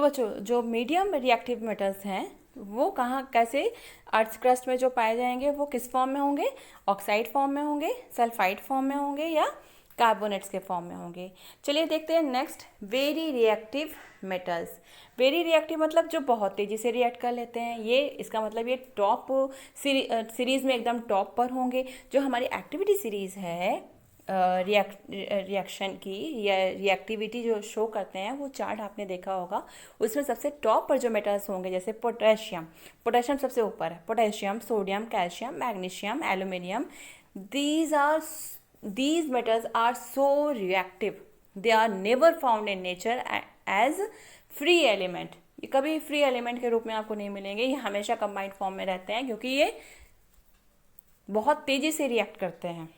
तो बच्चों जो मीडियम रिएक्टिव मेटल्स हैं वो कहाँ कैसे अर्थ क्रस्ट में जो पाए जाएंगे वो किस फॉर्म में होंगे, ऑक्साइड फॉर्म में होंगे, सल्फाइड फॉर्म में होंगे या कार्बोनेट्स के फॉर्म में होंगे। चलिए देखते हैं next, very reactive metals. Very reactive मतलब जो बहुत तेज़ी से रिएक्ट कर लेते हैं, ये इसका मतलब ये टॉप सीरीज़ में एकदम टॉप पर होंगे। जो हमारी एक्टिविटी सीरीज़ है रिएक्शन की या रिएक्टिविटी जो शो करते हैं, वो चार्ट आपने देखा होगा, उसमें सबसे टॉप पर जो मेटल्स होंगे जैसे पोटेशियम, पोटेशियम सबसे ऊपर है, potassium, sodium, calcium, magnesium, aluminium, these metals are so reactive, they are never found in nature as free element। ये कभी फ्री एलिमेंट के रूप में आपको नहीं मिलेंगे, ये हमेशा कंबाइंड फॉर्म में रहते हैं क्योंकि ये बहुत तेजी से रिएक्ट करते हैं।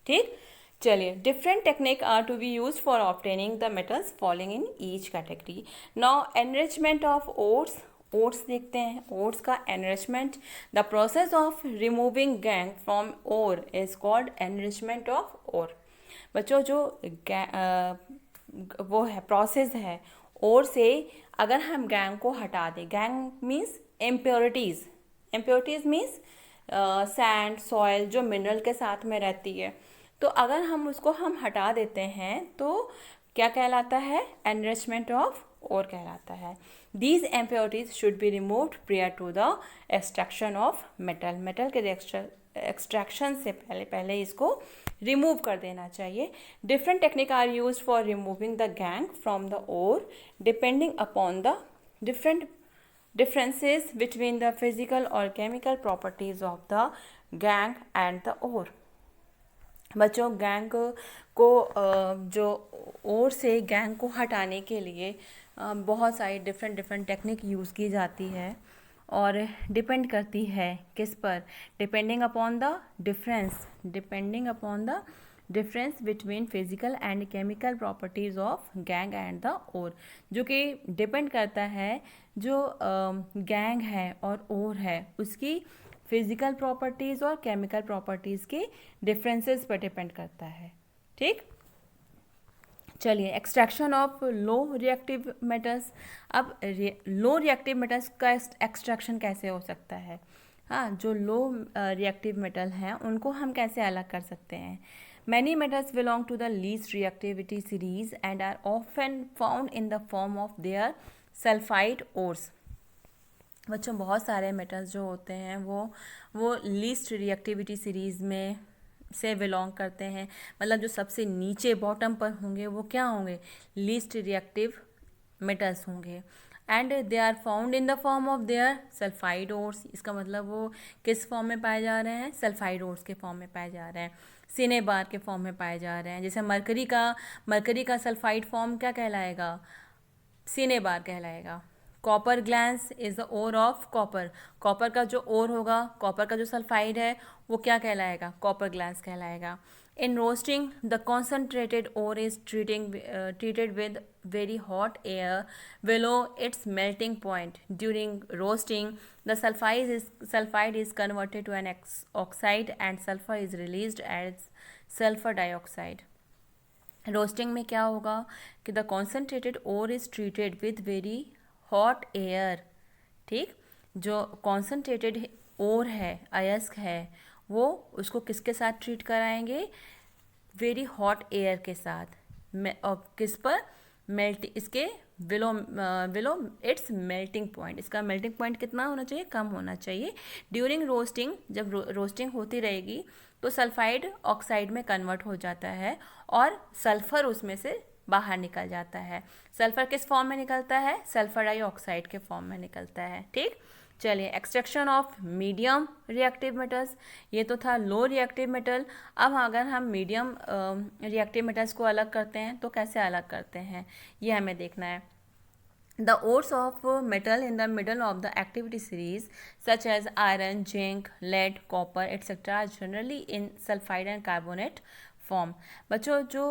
ठीक, चलिए different technique are to be use for obtaining the metals following in each category. Now enrichment of ores, ores देखते हैं, ओर्स का enrichment, the process of removing gangue from ore is called enrichment of ore. बच्चों जो वो है process है ओर से, अगर हम गैंग को हटा दें, gang means impurities, impurities means sand soil जो मिनरल के साथ में रहती है, तो अगर हम उसको हटा देते हैं तो क्या कहलाता है, एनरिचमेंट ऑफ ओर कहलाता है। These impurities should be removed prior to the extraction of metal, metal के एक्सट्रैक्शन से पहले इसको रिमूव कर देना चाहिए। Different technique are use for removing the gangue from the ore depending upon the different differences between the physical or chemical properties of the gang and the ore। बच्चों gang को जो ओर से गैंग को हटाने के लिए बहुत सारी डिफरेंट टेक्निक यूज़ की जाती है और डिपेंड करती है किस पर, depending upon the difference between physical and chemical properties of gangue and the ore, जो कि डिपेंड करता है जो गैंग है और ओर है उसकी फिजिकल प्रॉपर्टीज़ और केमिकल प्रॉपर्टीज़ के डिफरेंसेस पर डिपेंड करता है। ठीक, चलिए extraction of low reactive metals. अब लो रिएक्टिव मेटल्स का एक्सट्रैक्शन कैसे हो सकता है, हाँ जो लो रिएक्टिव मेटल हैं उनको हम कैसे अलग कर सकते हैं। Many metals belong to the least reactivity series and are often found in the form of their sulfide ores। बच्चों बहुत सारे मेटल्स जो होते हैं वो लीस्ट रिएक्टिविटी सीरीज़ में से बिलोंग करते हैं, मतलब जो सबसे नीचे बॉटम पर होंगे वो क्या होंगे, लीस्ट रिएक्टिव मेटल्स होंगे। And they are found in the form of their sulphide ores, इसका मतलब वो किस फॉर्म में पाए जा रहे हैं, सल्फाइड ओर्स के फॉर्म में पाए जा रहे हैं, सिनेबार के फॉर्म में पाए जा रहे हैं। जैसे मरकरी का सल्फाइड फॉर्म क्या कहलाएगा, सिनेबार कहलाएगा। Copper glance is the ore of copper, copper का जो ओर होगा, कॉपर का जो सल्फाइड है वो क्या कहलाएगा, कॉपर ग्लैंस कहलाएगा। In roasting, the concentrated ore is treated with very hot air below its melting point. During roasting, the sulfide is converted to an oxide and sulfur is released as sulfur dioxide. Roasting में क्या होगा कि the concentrated ore is treated with very hot air. ठीक, जो concentrated ओर है, अयस्क है, वो उसको किसके साथ ट्रीट कराएंगे, वेरी हॉट एयर के साथ, और किस पर, इसके विलो इट्स मेल्टिंग पॉइंट, इसका मेल्टिंग पॉइंट कितना होना चाहिए, कम होना चाहिए। ड्यूरिंग रोस्टिंग, जब रोस्टिंग होती रहेगी तो सल्फाइड ऑक्साइड में कन्वर्ट हो जाता है और सल्फर उसमें से बाहर निकल जाता है। सल्फर किस फॉर्म में निकलता है, सल्फर डाइऑक्साइड के फॉर्म में निकलता है। ठीक, चलिए extraction of medium reactive metals, ये तो था लो रिएक्टिव मेटल। अब अगर हम मीडियम रिएक्टिव मेटल्स को अलग करते हैं तो कैसे अलग करते हैं ये हमें देखना है। The ores of metal in the middle of the activity series such as iron, zinc, lead, copper etc. are generally in sulfide and carbonate form। बच्चों जो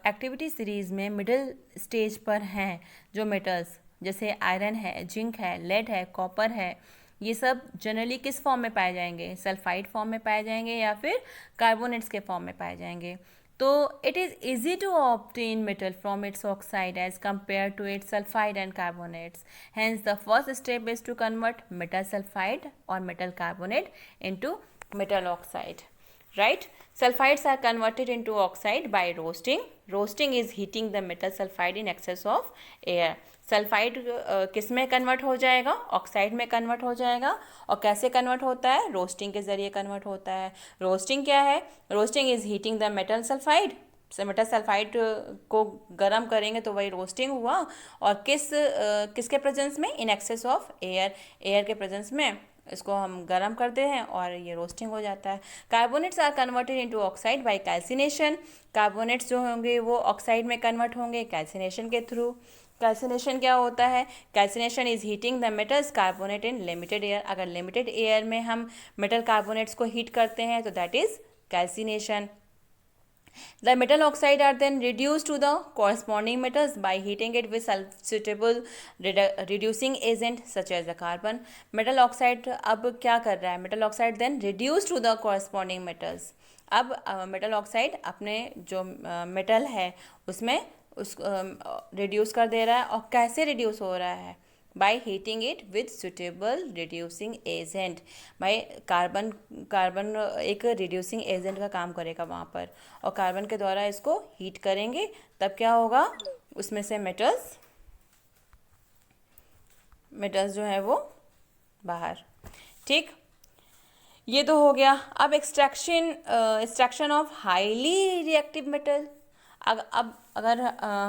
एक्टिविटी सीरीज़ में मिडिल स्टेज पर हैं जो मेटल्स, जैसे आयरन है, zinc है, lead है, कॉपर है, ये सब जनरली किस फॉर्म में पाए जाएंगे, सल्फाइड फॉर्म में पाए जाएंगे या फिर कार्बोनेट्स के फॉर्म में पाए जाएंगे। तो it is easy to obtain metal from its oxide as compared to its sulfide and carbonates. Hence, the first step is to convert metal sulfide or metal carbonate into metal oxide. Right? Sulfides are converted into oxide by roasting. Roasting is heating the metal sulfide in excess of air. Sulphide किस में convert हो जाएगा? Oxide में convert हो जाएगा. और कैसे convert होता है? रोस्टिंग के ज़रिए कन्वर्ट होता है. रोस्टिंग क्या है? Roasting is heating the metal sulphide. Metal sulphide को गर्म करेंगे तो वही रोस्टिंग हुआ. और किसके प्रेजेंस में? In excess of air. Air के प्रेजेंस में इसको हम गर्म करते हैं और ये रोस्टिंग हो जाता है. Carbonates are converted into oxide by calcination. Carbonates जो होंगे वो ऑक्साइड में कन्वर्ट होंगे कैल्सिनेशन के थ्रू. कैल्सिनेशन क्या होता है? Calcination is heating the metals carbonate in limited air. अगर लिमिटेड एयर में हम मेटल कार्बोनेट्स को हीट करते हैं तो that is calcination. The metal oxide are then reduced to the corresponding metals by heating it with suitable reducing agent such as the carbon. Metal oxide अब क्या कर रहा है? Metal oxide then reduced to the corresponding metals. अब metal oxide अपने जो metal है उसमें उस रिड्यूस कर दे रहा है. और कैसे रिड्यूस हो रहा है? By heating it with suitable reducing agent. By carbon एक रिड्यूसिंग एजेंट का काम करेगा वहाँ पर, और कार्बन के द्वारा इसको हीट करेंगे. तब क्या होगा? उसमें से मेटल्स जो है वो बाहर. ठीक, ये तो हो गया. अब extraction of highly reactive metal. अब अगर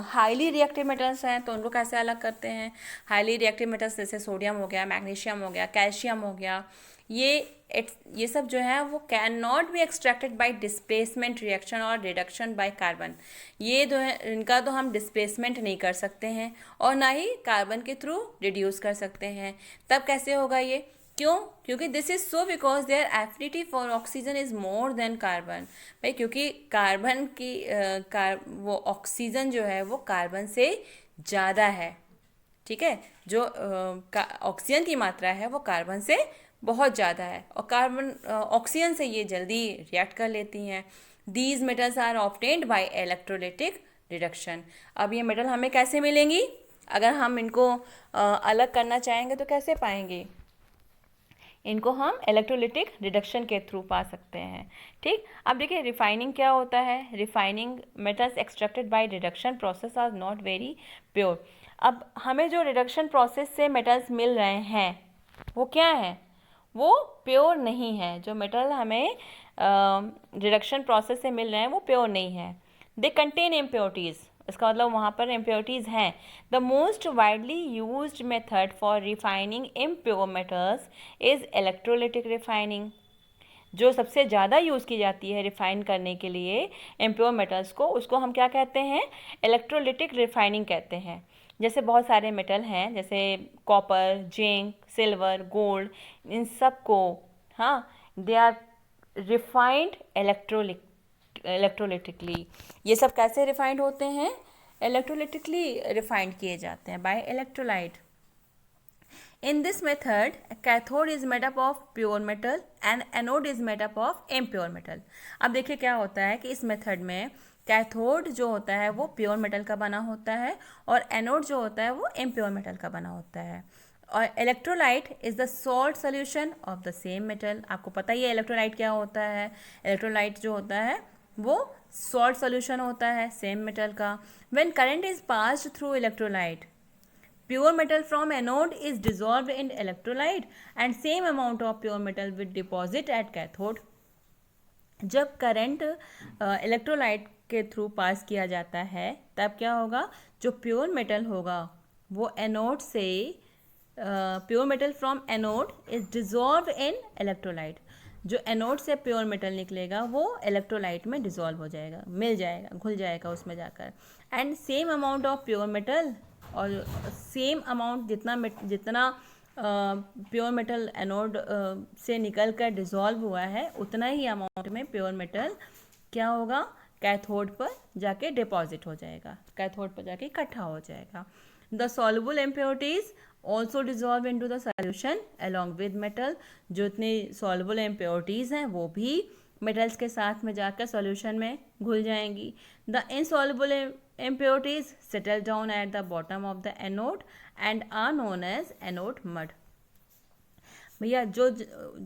हाईली रिएक्टिव मेटल्स हैं तो उनको कैसे अलग करते हैं? हाईली रिएक्टिव मेटल्स जैसे सोडियम हो गया, मैग्नीशियम हो गया, कैल्शियम हो गया, ये सब जो है वो can not be extracted bye displacement reaction और रिडक्शन बाय कार्बन. ये जो है इनका तो हम डिस्प्लेसमेंट नहीं कर सकते हैं और ना ही कार्बन के थ्रू रिड्यूस कर सकते हैं. तब कैसे होगा ये? क्यों? क्योंकि this is so because their affinity for oxygen is more than carbon. भाई क्योंकि कार्बन की वो ऑक्सीजन जो है वो कार्बन से ज़्यादा है. ठीक है, जो ऑक्सीजन की मात्रा है वो कार्बन से बहुत ज़्यादा है और कार्बन ऑक्सीजन से ये जल्दी रिएक्ट कर लेती हैं. These metals are obtained by electrolytic reduction. अब ये मेटल हमें कैसे मिलेंगी? अगर हम इनको अलग करना चाहेंगे तो कैसे पाएंगे? इनको हम इलेक्ट्रोलिटिक रिडक्शन के थ्रू पा सकते हैं. ठीक, अब देखिए रिफाइनिंग क्या होता है. Refining metals extracted by reduction process are not very pure. अब हमें जो रिडक्शन प्रोसेस से मेटल्स मिल रहे हैं वो क्या है? वो प्योर नहीं है. जो मेटल हमें रिडक्शन प्रोसेस से मिल रहे हैं वो प्योर नहीं है. They contain impurities. इसका मतलब वहाँ पर इम्प्योरिटीज़ हैं. The most widely used method for refining impure metals is electrolytic refining. जो सबसे ज़्यादा यूज़ की जाती है रिफाइन करने के लिए इम्प्योर मेटल्स को, उसको हम क्या कहते हैं? इलेक्ट्रोलिटिक रिफाइनिंग कहते हैं. जैसे बहुत सारे मेटल हैं जैसे कॉपर, जिंक, सिल्वर, गोल्ड, इन सब को दे आर रिफाइंड इलेक्ट्रोलिटिकली. ये सब कैसे रिफाइंड होते हैं? इलेक्ट्रोलिटिकली रिफाइंड किए जाते हैं by electrolyte. In this method, a cathode is made up of pure metal and anode is made up of impure metal. अब देखिए क्या होता है कि इस मेथड में कैथोड जो होता है वो प्योर मेटल का बना होता है और एनोड जो होता है वो इम्प्योर मेटल का बना होता है. और electrolyte is the salt solution of the same metal. आपको पता ही है इलेक्ट्रोलाइट क्या होता है. इलेक्ट्रोलाइट जो होता है वो सॉल्ट सोल्यूशन होता है सेम मेटल का. When current is passed through electrolyte, pure metal from anode is dissolved in electrolyte and same amount of pure metal will deposit at cathode. जब करंट इलेक्ट्रोलाइट के through pass किया जाता है तब क्या होगा? जो प्योर मेटल होगा वो एनोड से pure metal from anode is dissolve in electrolyte. जो एनोड से प्योर मेटल निकलेगा वो इलेक्ट्रोलाइट में डिजॉल्व हो जाएगा, मिल जाएगा, घुल जाएगा उसमें जाकर. And same amount of pure metal और सेम अमाउंट जितना प्योर मेटल एनोड से निकल कर डिज़ोल्व हुआ है उतना ही अमाउंट में प्योर मेटल क्या होगा? कैथोड पर जाके डिपॉजिट हो जाएगा, कैथोड पर जाके इकट्ठा हो जाएगा. The soluble impurities also dissolve into the solution along with metal. जो इतनी सॉल्युबल इम्प्योरिटीज़ हैं वो भी मेटल्स के साथ में जाकर सॉल्यूशन में घुल जाएंगी। The insoluble impurities settle down at the bottom of the anode and are known as anode mud। भैया जो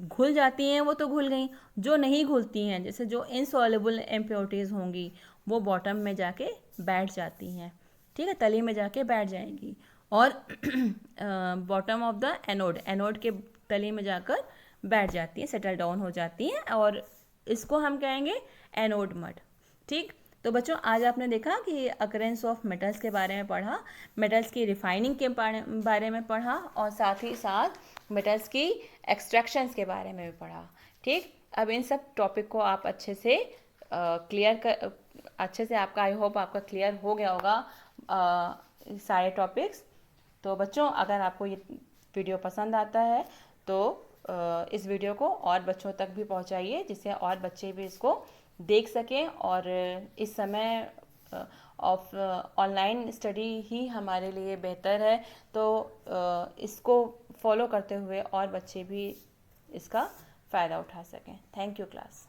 घुल जाती हैं वो तो घुल गई, जो नहीं घुलती हैं जैसे जो इनसॉल्युबल इम्प्योरिटीज़ होंगी वो बॉटम में जाके बैठ जाती हैं, ठीक है, तली में जाके बैठ जाएंगी। और bottom of the anode, anode के तली में जाकर बैठ जाती हैं, सेटल डाउन हो जाती हैं, और इसको हम कहेंगे एनोड मड। ठीक, तो बच्चों आज आपने देखा कि अकरेंस ऑफ मेटल्स के बारे में पढ़ा, मेटल्स की रिफाइनिंग के बारे में पढ़ा, और साथ ही साथ मेटल्स की एक्सट्रैक्शंस के बारे में भी पढ़ा। ठीक, अब इन सब टॉपिक को आप अच्छे से अच्छे से आपका, आई होप आपका क्लियर हो गया होगा सारे टॉपिक्स। तो बच्चों अगर आपको ये वीडियो पसंद आता है तो इस वीडियो को और बच्चों तक भी पहुंचाइए, जिससे और बच्चे भी इसको देख सकें। और इस समय ऑनलाइन स्टडी ही हमारे लिए बेहतर है, तो इसको फॉलो करते हुए और बच्चे भी इसका फ़ायदा उठा सकें। Thank you class.